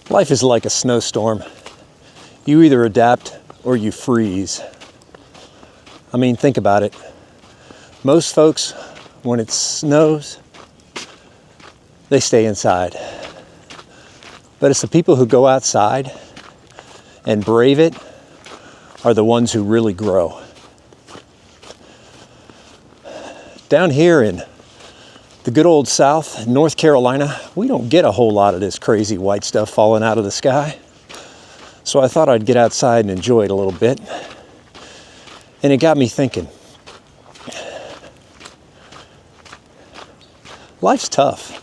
Life is like a snowstorm. You either adapt or you freeze. I mean, think about it. Most folks, when it snows, they stay inside. But it's the people who go outside and brave it are the ones who really grow. Down here in the good old South, North Carolina, we don't get a whole lot of this crazy white stuff falling out of the sky. So I thought I'd get outside and enjoy it a little bit. And it got me thinking. Life's tough.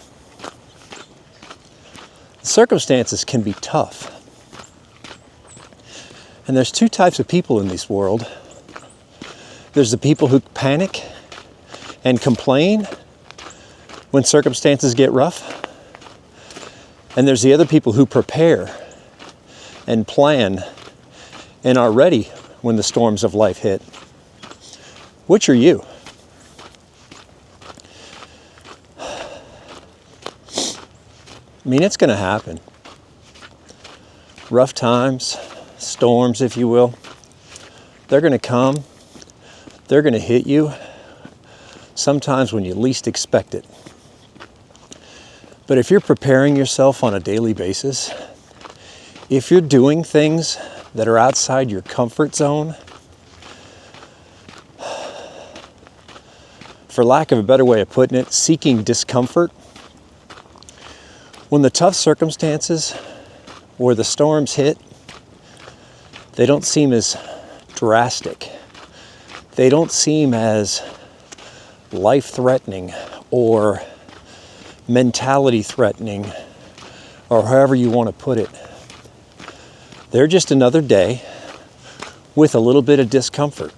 Circumstances can be tough. And there's two types of people in this world. There's the people who panic and complain when circumstances get rough. And there's the other people who prepare and plan and are ready when the storms of life hit. Which are you? I mean, it's going to happen. Rough times, storms, if you will, they're going to come. They're going to hit you sometimes when you least expect it. But if you're preparing yourself on a daily basis, if you're doing things that are outside your comfort zone, for lack of a better way of putting it, seeking discomfort, when the tough circumstances or the storms hit, they don't seem as drastic. They don't seem as life-threatening or mentality-threatening, or however you want to put it. They're just another day with a little bit of discomfort.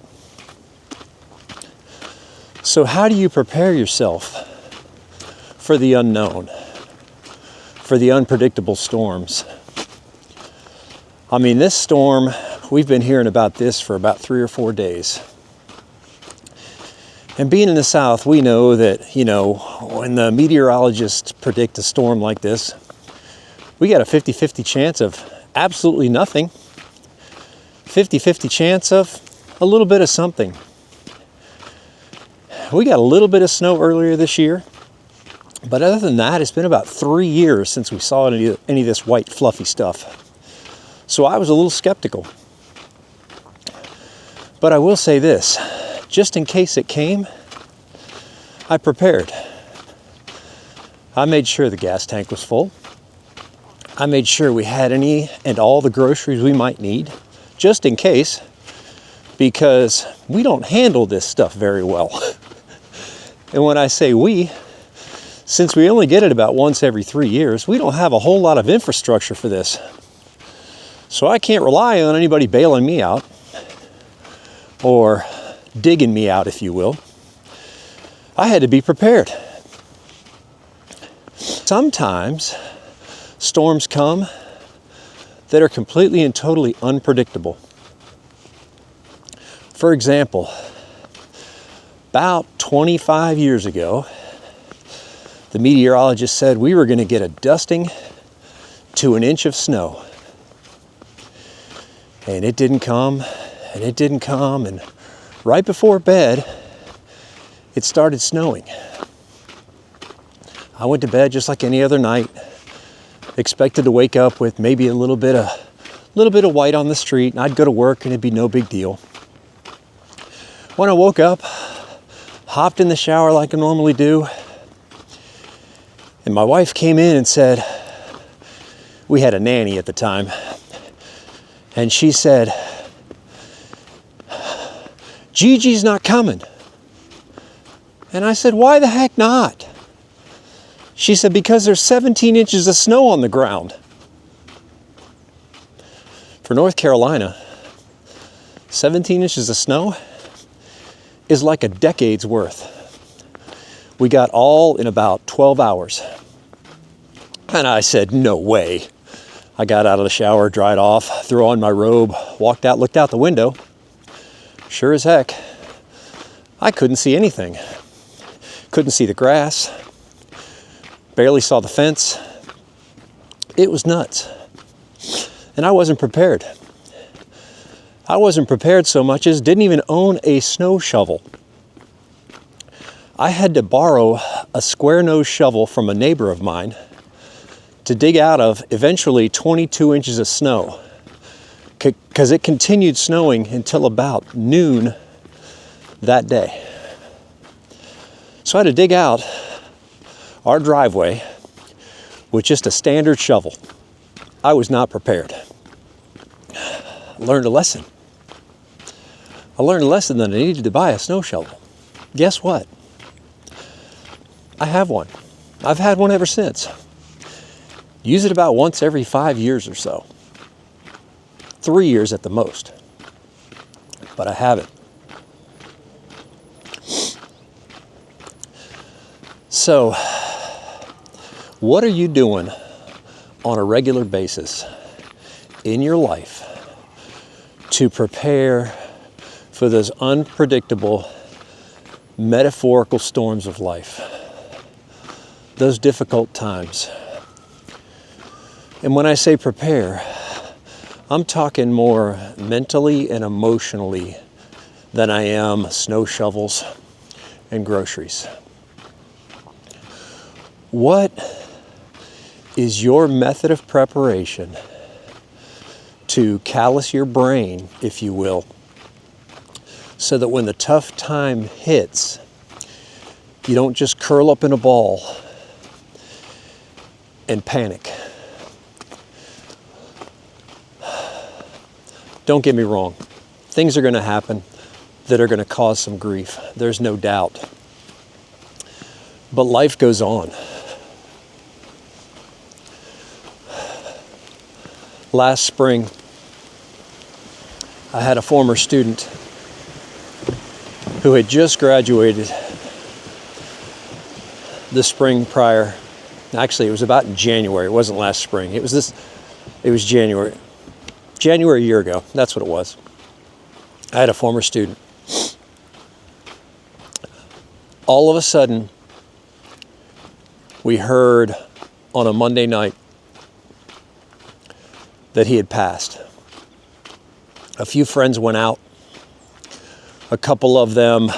So how do you prepare yourself for the unknown, for the unpredictable storms? I mean, this storm, we've been hearing about this for about 3 or 4 days. And being in the South, we know that, when the meteorologists predict a storm like this, we got a 50-50 chance of absolutely nothing. 50-50 chance of a little bit of something. We got a little bit of snow earlier this year. But other than that, it's been about 3 years since we saw any of this white fluffy stuff. So I was a little skeptical. But I will say this. Just in case it came, I prepared. I made sure the gas tank was full. I made sure we had any and all the groceries we might need, just in case, because we don't handle this stuff very well. And when I say we, since we only get it about once every 3 years, we don't have a whole lot of infrastructure for this. So I can't rely on anybody bailing me out or digging me out, if you will. I had to be prepared. Sometimes storms come that are completely and totally unpredictable. For example, about 25 years ago, the meteorologist said we were going to get a dusting to an inch of snow. And it didn't come, and it didn't come, and right before bed, it started snowing. I went to bed just like any other night, expected to wake up with maybe a little bit of white on the street, and I'd go to work and it'd be no big deal. When I woke up, hopped in the shower like I normally do, and my wife came in and said, we had a nanny at the time, and she said, Gigi's not coming. And I said, why the heck not? She said, because there's 17 inches of snow on the ground. For North Carolina, 17 inches of snow is like a decade's worth. We got all in about 12 hours. And I said, no way. I got out of the shower, dried off, threw on my robe, walked out, looked out the window. Sure as heck, I couldn't see anything. Couldn't see the grass. Barely saw the fence. It was nuts. And I wasn't prepared. I wasn't prepared so much as didn't even own a snow shovel. I had to borrow a square-nosed shovel from a neighbor of mine to dig out of eventually 22 inches of snow, because it continued snowing until about noon that day. So I had to dig out our driveway with just a standard shovel. I was not prepared. I learned a lesson. I learned a lesson that I needed to buy a snow shovel. Guess what? I have one. I've had one ever since. Use it about once every 5 years or so. 3 years at the most. But I have it. So, what are you doing on a regular basis in your life to prepare for those unpredictable, metaphorical storms of life? Those difficult times. And when I say prepare, I'm talking more mentally and emotionally than I am snow shovels and groceries. What is your method of preparation to callous your brain, if you will, so that when the tough time hits, you don't just curl up in a ball and panic? Don't get me wrong. Things are going to happen that are going to cause some grief. There's no doubt. But life goes on. Last spring, I had a former student who had just graduated the spring prior. Actually, it was about in January. It wasn't last spring. It was January. January a year ago. That's what it was. I had a former student. All of a sudden, we heard on a Monday night that he had passed. A few friends went out. A couple of them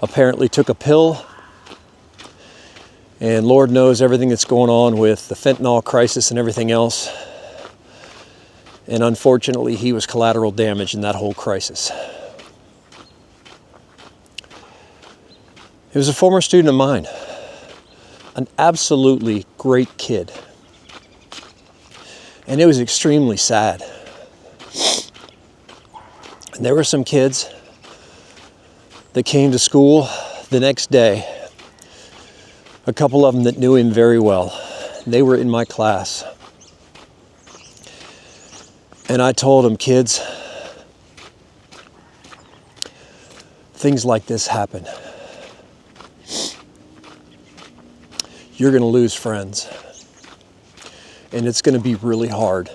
apparently took a pill. And Lord knows everything that's going on with the fentanyl crisis and everything else. And unfortunately, he was collateral damage in that whole crisis. He was a former student of mine. An absolutely great kid. And it was extremely sad. And there were some kids that came to school the next day. A couple of them that knew him very well. They were in my class. And I told them, kids, things like this happen. You're going to lose friends. And it's going to be really hard.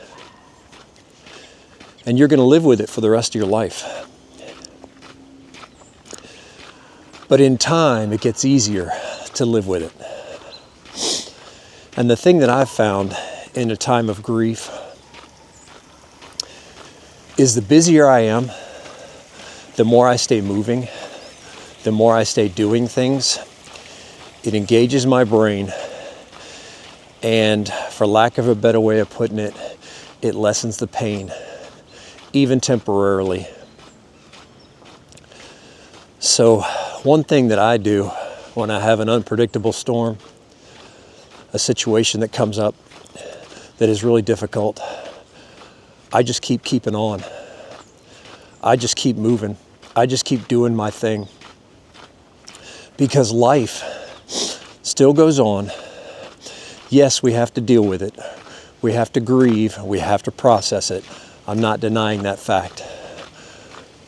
And you're going to live with it for the rest of your life. But in time, it gets easier to live with it. And the thing that I've found in a time of grief is the busier I am, the more I stay moving, the more I stay doing things. It engages my brain, and for lack of a better way of putting it, it lessens the pain, even temporarily. So one thing that I do when I have an unpredictable storm, a situation that comes up that is really difficult, I just keep keeping on. I just keep moving. I just keep doing my thing. Because life still goes on. Yes, we have to deal with it. We have to grieve. We have to process it. I'm not denying that fact.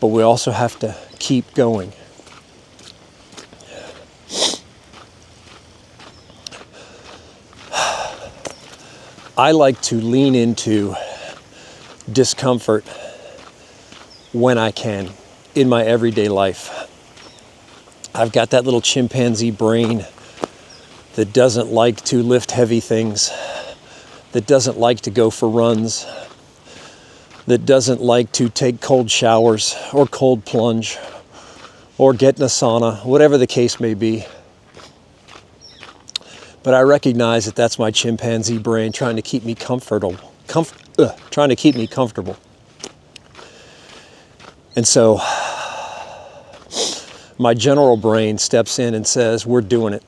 But we also have to keep going. I like to lean into discomfort when I can in my everyday life. I've got that little chimpanzee brain that doesn't like to lift heavy things, that doesn't like to go for runs, that doesn't like to take cold showers or cold plunge or get in a sauna, whatever the case may be. But I recognize that that's my chimpanzee brain trying to keep me comfortable. Trying to keep me comfortable. And so my general brain steps in and says, we're doing it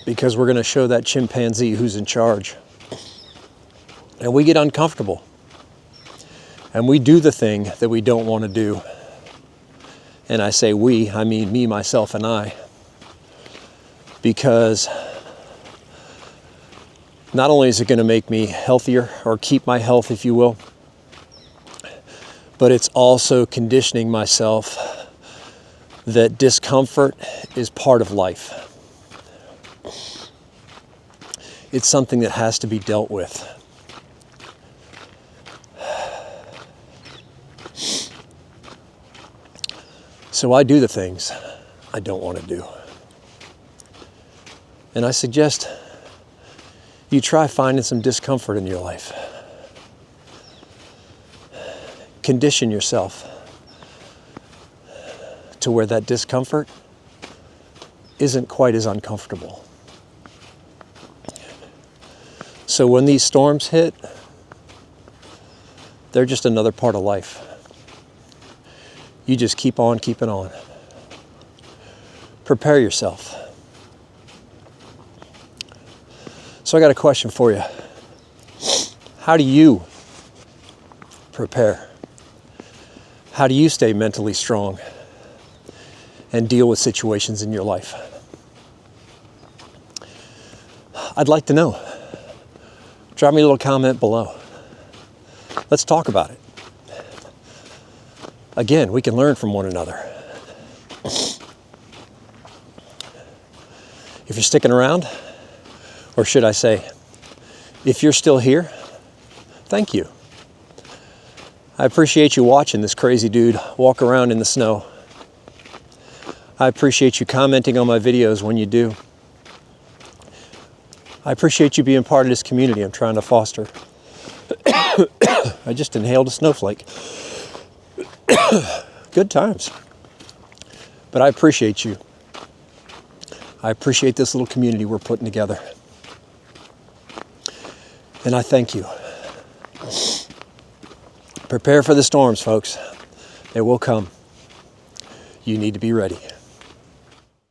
because we're going to show that chimpanzee who's in charge. And we get uncomfortable. And we do the thing that we don't want to do. And I say we, I mean me, myself, and I. Because not only is it going to make me healthier, or keep my health, if you will, but it's also conditioning myself that discomfort is part of life. It's something that has to be dealt with. So I do the things I don't want to do. And I suggest you try finding some discomfort in your life. Condition yourself to where that discomfort isn't quite as uncomfortable. So when these storms hit, they're just another part of life. You just keep on keeping on. Prepare yourself. So I got a question for you. How do you prepare? How do you stay mentally strong and deal with situations in your life? I'd like to know. Drop me a little comment below. Let's talk about it. Again, we can learn from one another. If you're sticking around, or should I say, if you're still here, thank you. I appreciate you watching this crazy dude walk around in the snow. I appreciate you commenting on my videos when you do. I appreciate you being part of this community I'm trying to foster. I just inhaled a snowflake. Good times. But I appreciate you. I appreciate this little community we're putting together. And I thank you. Prepare for the storms, folks. They will come. You need to be ready.